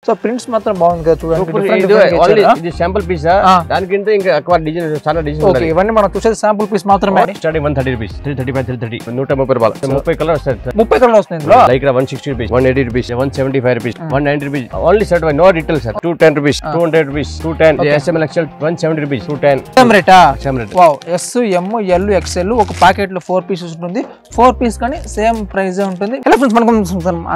So prints మాత్రం బాగుంది కదా చూడండి. ఇది శాంపుల్ పీస్ దానికంటే ఇంకా ఎక్కువ డిజైన్ చాలా డిజైన్ ఓకే ఇవన్నీ మనం చూసేది శాంపుల్ పీస్ మాత్రమే. స్టార్టింగ్ 130 రూపీస్ 335 330 130 రూపాయలు 30 కలర్ వస్తాయి సార్. 30 కలర్ వస్తుంది ఇందులో. Like 160 rupees 180 rupees 175 rupees 190 rupees only set no retail sir. 210 rupees 200 rupees 210 SML XL 170 rupees 210 same రేటా? Same rate. Wow S M L XL ఒక ప్యాకెట్ లో 4 pieces ఉంటుంది. 4 piece కానీ same price ఉంటుంది. Hello friends మనకు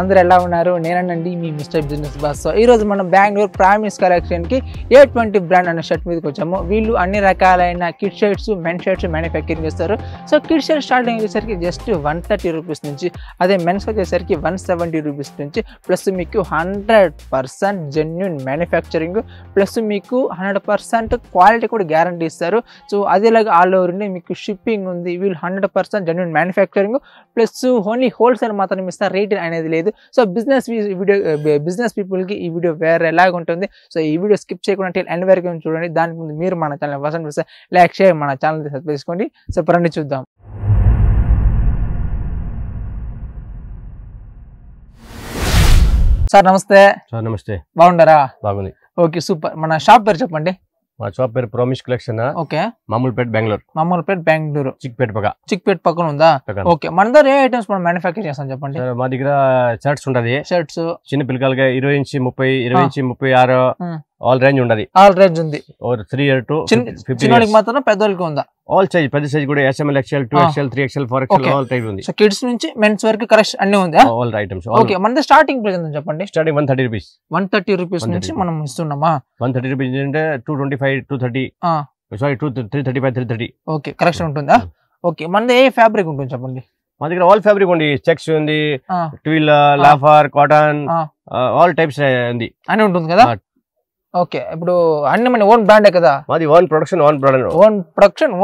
అందరూ ఎలా ఉన్నారు? నేనండి మీ మిస్టర్ బిజినెస్ బాస్. సో ఈ రోజు మనం బెంగళూరు ప్రామిస్ కలెక్షన్ కి A20 బ్రాండ్ అనే షర్ట్ మీదకి వచ్చాము. వీళ్ళు అన్ని రకాలైన kid shirts men shirts manufacturing చేస్తారు. సో కిడ్ షర్ట్ స్టార్టింగ్ వచ్చేసరికి జస్ట్ 130 రూపీస్ నుంచి, అదే మెన్స్ వచ్చేసరికి 170 రూపీస్ నుంచి, ప్లస్ మీకు 100% జెన్యూన్ మ్యానుఫ్యాక్చరింగ్, ప్లస్ మీకు 100% క్వాలిటీ కూడా గ్యారంటీ ఇస్తారు. సో అదేలాగా ఆల్ ఓవర్ ఇండియా మీకు షిప్పింగ్ ఉంది. వీళ్ళు 100% genuine manufacturing plus only wholesale మాత్రం ఇస్తారు, రీటైల్ అనేది లేదు. సో బిజినెస్ పీపుల్కి ఈ వీడియో వేరే ఎలాగ ఉంటుంది. సో ఈ వీడియో స్కిప్ చేయకుండా ఎండ్ వరకు చూడండి. దానికి ముందు మీరు మన ఛానల్ ఫస్ట్ చూస్తే లైక్ షేర్ మన ఛానల్ సబ్స్క్రైబ్ చేసుకోండి. సో రండి చూద్దాం. సార్ నమస్తే. సార్ నమస్తే. బాగుండారా? బాగుంది. Okay super. మన షాప్ పేరు చెప్పండి. మా షాప్ పేరు promise collection. Okay. Mamulpet Bengaluru. Mamulpet Bengaluru. Chickpet పక్కన ఉందా? ఓకే. మన దగ్గర ఏ ఐటమ్స్ మనం మ్యానుఫ్యాక్చర్ చేస్తాం చెప్పండి. మా దగ్గర షర్ట్స్ ఉంటది. షర్ట్స్ చిన్న పిల్లలకి 20 నుంచి 30 20 నుంచి 36 ఆల్ రేంజ్ ఉంటది. ఆల్ రేంజ్ ఉంది. 3 year to 50 చిన్నోళ్ళకి మాత్రం పెద్దోళ్ళకి ఉందా? ఆల్ సైజ్ పెద్ద సైజ్ కూడా SML XL 2XL 3XL 4XL all type ఉంది. సో కిడ్స్ నుంచి మెన్స్ వరకు కరెక్ట్ అన్ని ఉందా? All items. ఓకే. మన స్టార్టింగ్ ప్రైస్ ఎంత చెప్పండి? Starting 130 rupees. 130 రూపీస్ నుంచి మనం ఇస్తున్నామా? 130 రూపీస్ అంటే 225 230 సారీ 335 330. ఓకే కరెక్షన్ ఉంటుందా? ఓకే. మనది ఏ ఫ్యాబ్రిక్ ఉంటుంది చెప్పండి? మా దగ్గర ఆల్ ఫ్యాబ్రిక్ ఉంది. చెక్స్ ఉంది, twill, laughter, cotton all types ఉంది. అని ఉంటుంది కదా? ఓకే. ఇప్పుడు అన్ని మన ఓన్ బ్రాండే కదా? మాది ఓన్ ప్రొడక్షన్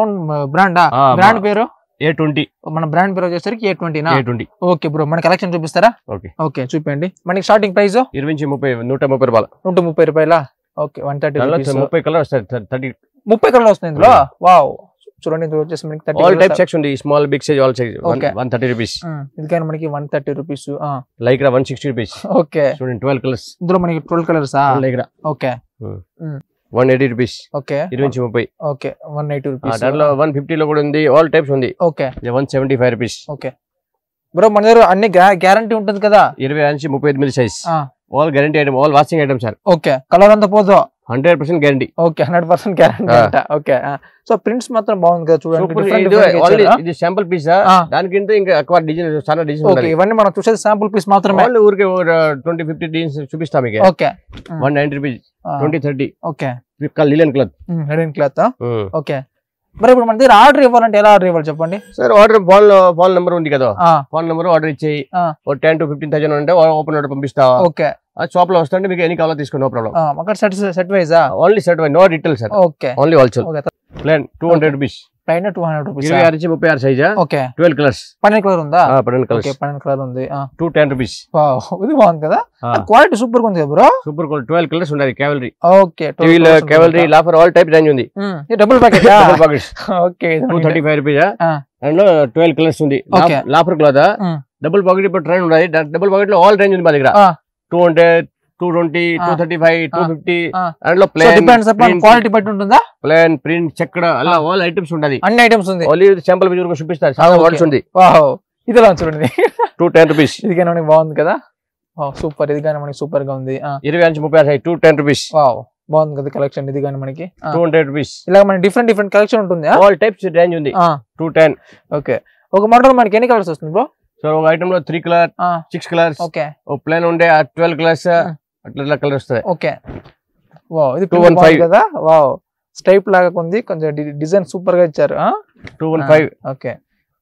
ఓన్ బ్రాండా? బ్రాండ్ పేరు A20. మన బ్రాండ్ పేరు వచ్చేసరికి A20 నా? A20. Okay bro. మన కలెక్షన్ చూపిస్తారా? ఓకే. ఓకే చూపండి. మనకి స్టార్టింగ్ ప్రైస్ 20 నుంచి 130 రూపాయలు. 130 రూపాయలా? ఓకే. 130 రూపీస్. 30 కలర్ వస్తాయి. 30 కలర్ వస్తుంది ఇందులో. వావ్ చూడండి. ఇందులో వచ్చేసి మనకి 30 ఆల్ టైప్ సెక్షన్ ఉంది. Small big size all size 130 rupees. ఇది కానీ మనకి 130 రూపీస్. Like 160 rupees. ఓకే. చూడండి 12 కలర్స్. ఇందులో మనకి 12 colours. Like okay. 180 rupees. Okay. 20 నుంచి 30. ఓకే. 180 రూపీస్. దాంట్లో 150 లో కూడా ఉంది. ఆల్ టైప్స్ ఉంది. ఓకే. 175 రూపీస్. Okay bro. మన దగ్గర అన్ని గ్యారంటీ ఉంటుంది కదా? 20 నుంచి 38 size all guarantee item, all washing item sir. Okay. Colour అంతా పోదు? 100% గ్యారంటీ. ఓకే. 100% గ్యారంటీ అంట. ఓకే. సో ప్రింట్స్ మాత్రం బాగుంది కదా చూడండి. ఇది శాంపుల్ పీస్ దానికంటే ఇంకా ఎక్కువ డిజైన్ చాలా డిజైన్. ఓకే. ఇవన్నీ మనం చూసేది శాంపుల్ పీస్ మాత్రమే. ఊరికే 20-50 డిజైన్స్ చూపిస్తాం మీకు. Okay. 190 rupees 20-30. Okay. Linen cloth. Linen cloth. Okay. మరి ఇప్పుడు మన దగ్గర ఆర్డర్ ఇవ్వాలంటే ఎలా ఆర్డర్ ఇవ్వాలి చెప్పండి? సార్ ఆర్డర్ ఫోన్ నెంబర్ ఉంది కదా, ఫోన్ నెంబర్ ఆర్డర్ ఇచ్చేయి. 10 to 15,000 అంటే ఓపెన్ ఆర్డర్ పంపిస్తావా? ఓకే. షాప్ లో వస్తుంటే మీకు ఎన్ని కావాలో తీసుకో, నో ప్రాబ్లం. అక్కడ set wise only set wise, no retail sir. Okay. Only wholesale. Plan 200 rupees. Plain 200 rupees. 26 నుంచి 36 సైజ్. ఓకే. 12 కలర్స్. 12 కలర్ ఉందా? 12 కలర్స్. ఓకే. 12 కలర్ ఉంది. 210 రూపీస్. వావ్ ఇది బాగుంది కదా? క్వాలిటీ సూపర్ గా ఉంది కదా బ్రో? Super quality. 12 కలర్స్ ఉన్నాయి. Cavalry. Okay. Cavalry, loafer all type range ఉంది. Double packet. Double packets. Okay. 235 rupees. And 12 colours ఉంది. లాఫర్ క్లాత్ డబుల్ పాకెట్ ఇప్పుడు ట్రెండ్ ఉంది. డబుల్ పాకెట్ లో ఆల్ రేంజ్ ఉంది మా దగ్గర. 200 220 235 250 అందులో ప్లేన్ క్వాలిటీ బట్టి ఉంటుందా? ప్లేన్, ప్రింట్, చెక్కడ అలా ఆల్ ఐటమ్స్ ఉంటది. అన్ని ఐటమ్స్ ఉంది. ఓన్లీ శాంపుల్ విజువల్ గా చూపిస్తారు. చాలా మోడల్స్ ఉంది. వావ్ ఇది ఎలా చూడండి. 210 రూపీస్. ఇది కానీ మనకి బాగుంది కదా? Wow super. ఇది కానీ మనకి సూపర్ గా ఉంది. 20 నుంచి 36 210 రూపీస్. వావ్ బాగుంది కదా కలెక్షన్. ఇది కానీ మనకి 200 రూపీస్. ఇలా మనకి డిఫరెంట్ కలెక్షన్ ఉంటుంది. ఆల్ టైప్స్ రేంజ్ ఉంది. 210. ఓకే. ఒక మోడల్ మనకి ఎన్ని కలర్స్ వస్తుంది బ్రో? సో ఒక ఐటమ్ లో 3 కలర్ 6 కలర్స్. ఓకే. ఒక ప్లేన్ ఉండే 12 కలర్స్ అట్లా కలర్ వస్తాయి. ఓకే. వావ్ ఇది 215 కదా? వావ్ స్టైప్ లాగా ఉంది. కొంచెం డిజైన్ సూపర్ గా ఇచ్చారు. 215. ఓకే.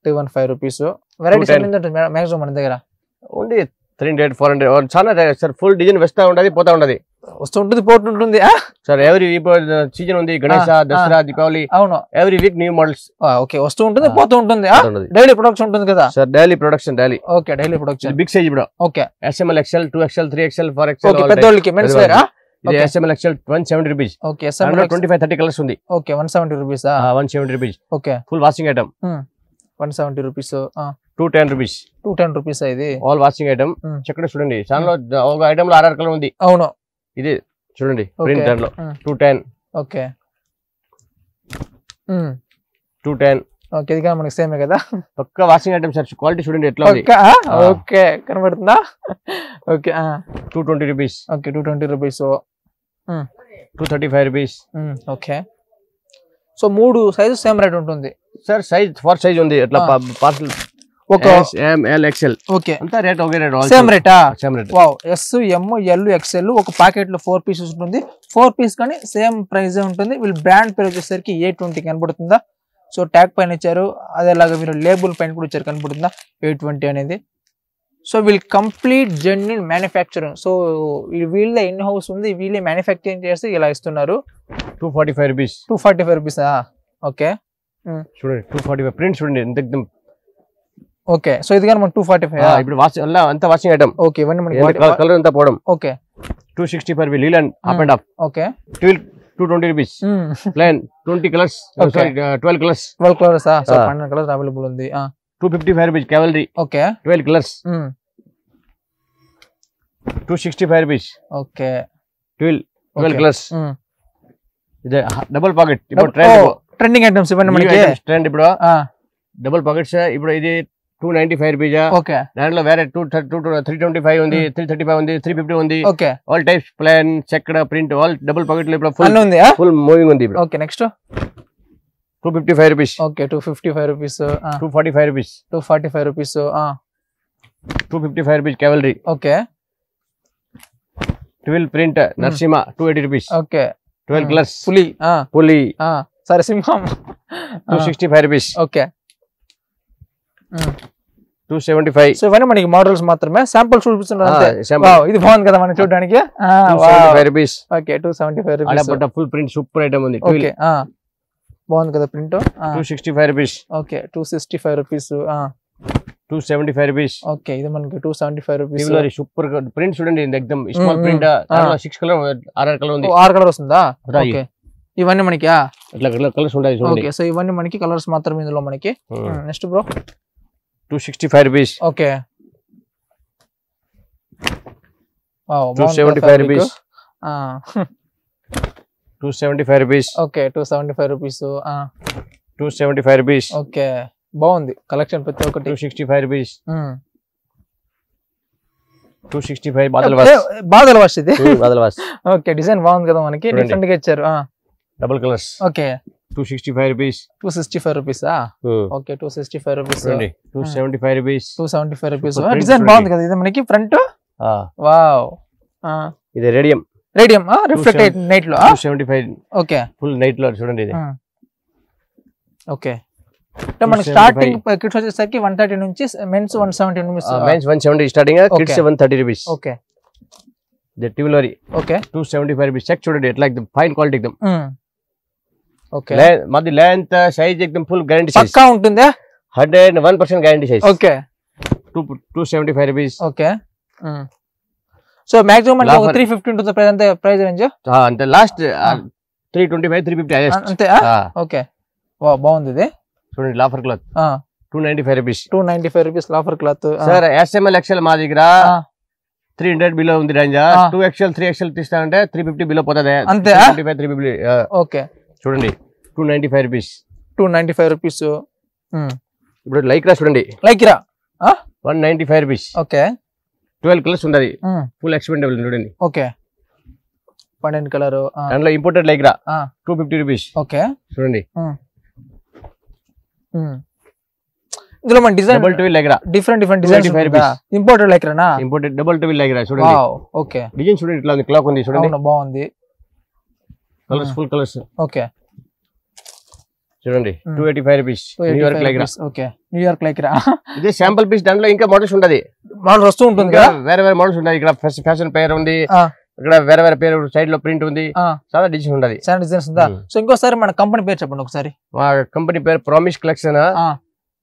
215 రూపీస్. వెరైటీస్ ఎన్ని ఉంటుంది మాక్సిమం మన దగ్గర? ఉంది 300 400 చాలా సార్. ఫుల్ డిజైన్ వస్తా ఉంటది, పోతా ఉంటది. వస్తుంటుంది, పోతుంటుంది సార్. ఎవ్రీ సీజన్ ఉంది. గణేష, దసరా, దీపావళి. అవును. Every week new models. Okay. వస్తూ ఉంటుంది, పోతూ ఉంటుంది. డైలీ ప్రొడక్షన్ ఉంటుంది కదా sir? Daily production. Daily. Okay. Daily production. Big size ఇప్పుడు. Okay. SML XL 2XL 3XL 4XL. పెద్దోళ్ళకి మెన్స్ వేర్. ఇది SML XL 170 rupees. Okay. 25-30 colours ఉంది. Okay. 170 rupees. 170 rupees. Okay. Full washing item. 170 rupees. 210 rupees. 210 rupees. ఇది all washing item. చెక్కడ చూడండి. చాలా ఒక item లో 6 కలర్ ఉంది. అవును. ఇది చూడండి ప్రింట్ దాంట్లో 210 ఓకే 210 ఓకే ఇది కూడా మనకి సేమే కదా పక్కా వాషింగ్ ఐటమ్ సార్ క్వాలిటీ చూడండి ఎట్లా ఉంది ఓకే కనబడుతుందా okay 220 rupees okay 220 rupees 235 rupees okay so 3 size same rate ఉంటుంది సార్ సైజ్ 4 సైజ్ ఉంది ఎట్లా పార్సల్ ఒక ఎం ఎల్ ఎక్స్ఎల్ ఓకే అంతా రేట్ ఒకే రేట్ సేమ్ రేటా wow S M L XL ఒక ప్యాకెట్ లో 4 పీసెస్ ఉంటుంది 4 పీస్ కానీ సేమ్ ప్రైస్ ఉంటుంది వీళ్ళు బ్రాండ్ పేరు వచ్చేసరికి A20 కనబడుతుందా సో ట్యాగ్ పైన ఇచ్చారు అదేలాగా మీరు లేబుల్ పైన కూడా ఇచ్చారు కనబడుతుందా A20 అనేది సో వీళ్ళు కంప్లీట్ జెన్యున్ మ్యానుఫ్యాక్చరింగ్ సో వీళ్ళ ఇన్ హౌస్ ఉంది వీళ్ళే మ్యానుఫ్యాక్చరింగ్ చేసి ఇలా ఇస్తున్నారు 245 రూపీస్ 245 రూపీస్ ఓకే చూడండి 245 ప్రింట్ చూడండి ఎంత ఎక్దమ్ ఓకే సో ఇది గాని మన 245 ఇప్పుడు అంతా వాషింగ్ ఐటమ్ ఓకే ఇవన్నీ మనకి కలర్ అంతా పోవడం okay 265 Leyland up and up okay 220 rupees plan 20 colours sorry 12 colours 12 colours so 12 colours available ఉంది 255 rupees cavalry okay 12 colours 265 rupees okay 12 colours ఇది డబుల్ పాకెట్ ఇప్పుడు ట్రెండింగ్ ఐటమ్స్ ఇవన్నీ మనకి ట్రెండ్ ఇప్పుడు డబుల్ పాకెట్స్ ఇప్పుడు ఇది 295 రూపీస్ ఓకే దాంట్లో వేరే 325 ఉంది 335 ఉంది 350 ఉంది okay all types plan checked print all double pocket లో ఇప్పుడు ఫుల్ ఉంది ఫుల్ మూవింగ్ ఉంది ఇప్పుడు okay next 255 rupees okay 255 rupees 245 rupees 245 rupees 255 rupees cavalry okay 12 print Narasimha 280 rupees okay 12 colours పులి సరే సింహం 265 రూపీస్ ఓకే 275 సో ఇవన్నీ మనకి మోడల్స్ మాత్రమే శాంపుల్ చూపిస్తున్నారు అంతే ఇది బాగుంది కదా మనం చూడడానికి 275 రూపీస్ ఓకే 275 రూపీస్ అలా ఫుల్ ప్రింట్ సూపర్ ఐటమ్ ఉంది ఓకే బాగుంది కదా print 265 rupees okay 265 rupees 275 rupees okay ఇది మనకి 275 రూపీస్ సూపర్ ప్రింట్ చూడండి ఎక్దమ్ స్మాల్ ప్రింట్ 6 కలర్ 6 కలర్ ఉంది 6 కలర్ వస్తుందా ఓకే ఇవన్నీ మనకి ఇట్లా కలర్స్ ఉంటాయి చూడండి ఓకే సో ఇవన్నీ మనకి కలర్స్ మాత్రమే ఇందులో మనకి next bro 265 rupees okay wow 275 rupees 275 rupees okay 275 rupees 275 rupees okay బాగుంది కలెక్షన్ ప్రతి ఒక్కటి 265 రూపీస్ 265 బాదల్ వాష్ ఇది బాదల్ వాష్ ఓకే డిజైన్ బాగుంది కదా మనకి డిఫరెంట్ గా ఇచ్చారు double colours okay 265 rupees 265 rupees okay 265 rupees 275 rupees 275 rupees design బాగుంది కదా ఇది మనకి ఫ్రంట్ వావ్ ఇది రేడియం రిఫ్లెక్ట్ నైట్ లో 275 ఓకే ఫుల్ నైట్ లో చూడండి ఇది ఓకే అంటే మనకి స్టార్టింగ్ కిడ్స్ వచ్చేసరికి 130 నుంచి men's 170 rupees men's 170 starting kids 130 rupees okay the cavalry okay 275 rupees check చూడండి ఎట్లా ఎక్దమ్ ఫైన్ క్వాలిటీ ఎక్దమ్ ఓకే మాది లెంత్ సైజ్ ఎక్దమ్ ఫుల్ గ్యారంటీ సైజ్ పక్కా ఉంటుందా 101% guarantee size okay 275 rupees okay so maximum అంటే 350 ఉంటుంది ప్రైస్ రేంజ్ అంతే లాస్ట్ 325 350 హైయెస్ట్ అంతే ఓకే వావ్ బాగుంది ఇది చూడండి loafer cloth 295 rupees 295 rupees loafer cloth sir SML XL మా దగ్గర 300 బిలో ఉంది రేంజ్ 2XL 3XL తీస్తానంటే 350 బిలో పోతుంది అంతే 350 ఓకే చూడండి 295 రూపీస్ 295 రూపీస్ ఇప్పుడు లైక్రా చూడండి లైక్రా 195 రూపీస్ ఓకే 12 కలర్స్ ఉంది ఫుల్ ఎక్స్పెండబుల్ చూడండి ఓకే 12 కలర్ దాంట్లో ఇంపోర్టెడ్ లైక్రా 250 రూపీస్ ఓకే చూడండి ఇందులో మన design double twill Lycra different designs imported లైక్రానా ఇంపోర్టెడ్ డబుల్ ట్విల్ లైక్రా చూడండి ఓకే డిజైన్ చూడండి ఇట్లా ఉంది క్లాక్ ఉంది చూడండి బాగుంది కలర్స్ ఫుల్ కలర్స్ ఓకే చూడండి 285 rupees New York Lycra okay New York Lycra ఇదే శాంపుల్ పీస్ దాంట్లో ఇంకా మోడల్స్ ఉంటది మోడల్ వస్తూ ఉంటుంది కదా వేరే మోడల్స్ ఉన్నాయి ఇక్కడ ఫ్యాషన్ పేర్ ఉంది ఇక్కడ వేరే పేరు సైడ్ లో ప్రింట్ ఉంది చాలా డిజైన్ ఉంటది చాలా డిజైన్స్ ఉందా సో ఇంకోసారి మన కంపెనీ పేరు చెప్పండి ఒకసారి మా కంపెనీ పేరు ప్రామిస్ కలెక్షన్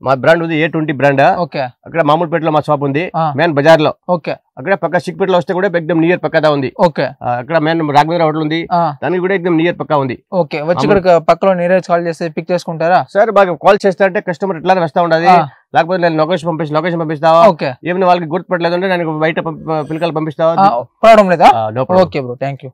మా బ్రాండ్ ఉంది A20 బ్రాండ్ ఓకే అక్కడ మామూలుపేటలో మా షాప్ ఉంది మెయిన్ బజార్ లో ఓకే అక్కడ పక్క చిక్పేట లో వస్తే కూడా ఎక్దమ్ నియర్ పక్కదా ఉంది ఓకే అక్కడ మెయిన్ రాఘవేంద్ర హోటల్ ఉంది దానికి కూడా ఎక్దమ్ నియర్ పక్క ఉంది ఓకే వచ్చి ఇక్కడ పక్కలో నీరేజ్ కాల్ చేసి పిక్ చేసుకుంటారా సార్ బాగా కాల్ చేస్తా అంటే కస్టమర్ ఇట్లా వస్తా ఉండదు లేకపోతే నేను లొకేషన్ పంపిస్తావా ఏమైనా వాళ్ళకి గుర్తుపట్టలేదు అంటే నేను బయట పిల్లకాయలు పంపిస్తావా ప్రాబ్లం లేదా ఓకే బ్రో థ్యాంక్ యూ